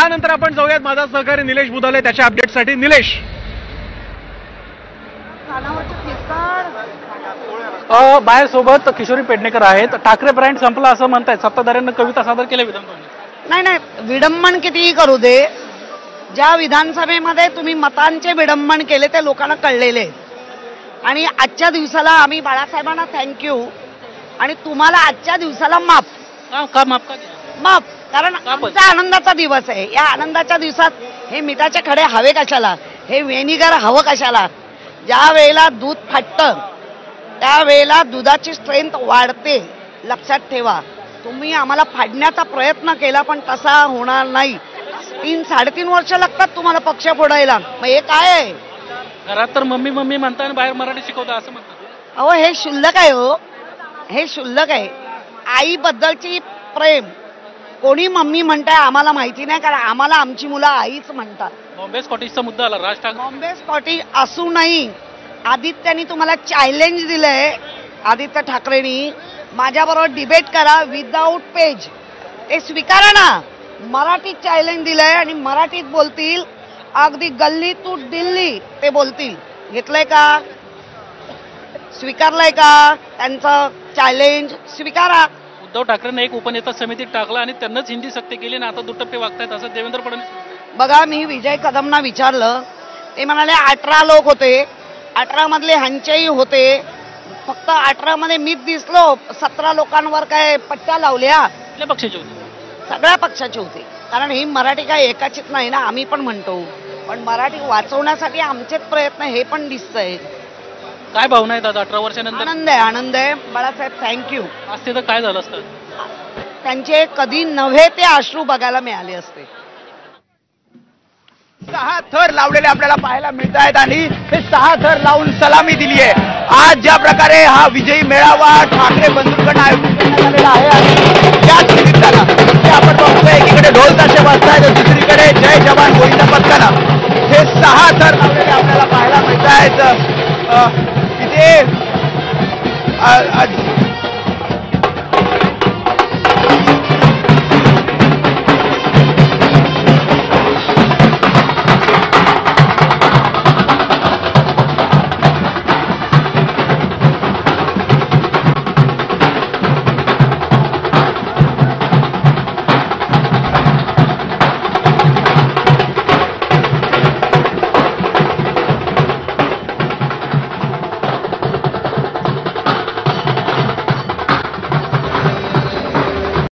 यानंतर आपण जाऊयात माझा सहकारी निलेश बुधाले त्याच्या अपडेटसाठी. निलेश, बाहेर सोबत किशोरी पेडणेकर आहेत. ठाकरे ब्रँड संपला असं म्हणतायत. सत्ताधाऱ्यांना कविता सादर केल्या विधानसभेत. नाही, विडंबन कितीही करू दे, ज्या विधानसभेमध्ये तुम्ही मतांचे विडंबन केले ते लोकांना कळलेले. आणि आजच्या दिवसाला आम्ही बाळासाहेबांना थँक्यू आणि तुम्हाला आजच्या दिवसाला माफ. माफ कारण आमचा आनंदाचा दिवस आहे. या आनंदाच्या दिवसात हे मिठाचे खडे हवे कशाला, हे व्हिनेगर हवं कशाला. ज्या वेळेला दूध फाटतं त्यावेळेला दुधाची स्ट्रेंथ वाढते. लक्षात ठेवा. तुम्ही आम्हाला फाडण्याचा प्रयत्न केला पण तसा होणार नाही. 3-3.5 वर्ष लागतात तुम्हाला पक्ष फोडायला. मग हे काय आहे? घरात तर मम्मी मम्मी म्हणता आणि बाहेर मराठी शिकवता असं म्हणतात. अहो हे शुल्लक आहे. हो हे शुल्लक आहे. आईबद्दलची प्रेम कोणी मम्मी म्हणताय आम्हाला माहिती नाही, कारण आम्हाला आमची मुलं आईच म्हणतात. बॉम्बे स्कॉटिशचा मुद्दा आला. राज ठाकरे बॉम्बे स्कॉटिश असूनही आदित्यनी तुम्हाला चॅलेंज दिलंय. आदित्य ठाकरेंनी माझ्याबरोबर डिबेट करा विदाऊट पेज. ते स्वीकारा ना. मराठीत चॅलेंज दिलंय आणि मराठीत बोलतील. अगदी गल्ली टू दिल्ली ते बोलतील. घेतलंय का? स्वीकारलंय का? त्यांचं चॅलेंज स्वीकारा. उद्धव ठाकरेंना एक उपनेता समितीत टाकला आणि त्यांनाच हिंदी सक्ती केली आणि आता दुटप्पे वागतायत असं देवेंद्र फडणवीस. बघा, मी विजय कदमना विचारलं. ते म्हणाले 18 लोक होते. 18 मधले ह्यांचेही होते. फक्त 18 मध्ये मीच दिसलो. 17 लोकांवर काय पट्ट्या लावल्या? कुठल्या पक्षाचे होते? सगळ्या पक्षाचे होते. कारण ही मराठी काय एकाचीच नाही ना. आम्ही पण म्हणतो, पण मराठी वाचवण्यासाठी आमचेच प्रयत्न हे पण दिसतंय. काय भावना आहेत आता 18 वर्षानंतर? आनंद आहे बाळासाहेब. थँक्यू. असते तर काय झालं असतं? त्यांचे कधी नव्हे ते अश्रू बघायला मिळाले असते. 6 थर लावलेले आपल्याला पाहायला मिळत आहेत आणि हे 6 थर लावून सलामी दिली आहे. आज ज्या प्रकारे हा विजयी मेळावा ठाकरे बंधूंकडून आयोजित करण्यात आलेला आहे आणि त्याच निमित्तानं जे आपण बघतोय एकीकडे ढोल ताशे वाजतायत, दुसरीकडे जय जवान गोविंदा पथकानं हे 6 थर लावलेले आपल्याला पाहायला मिळत आहेत. इथे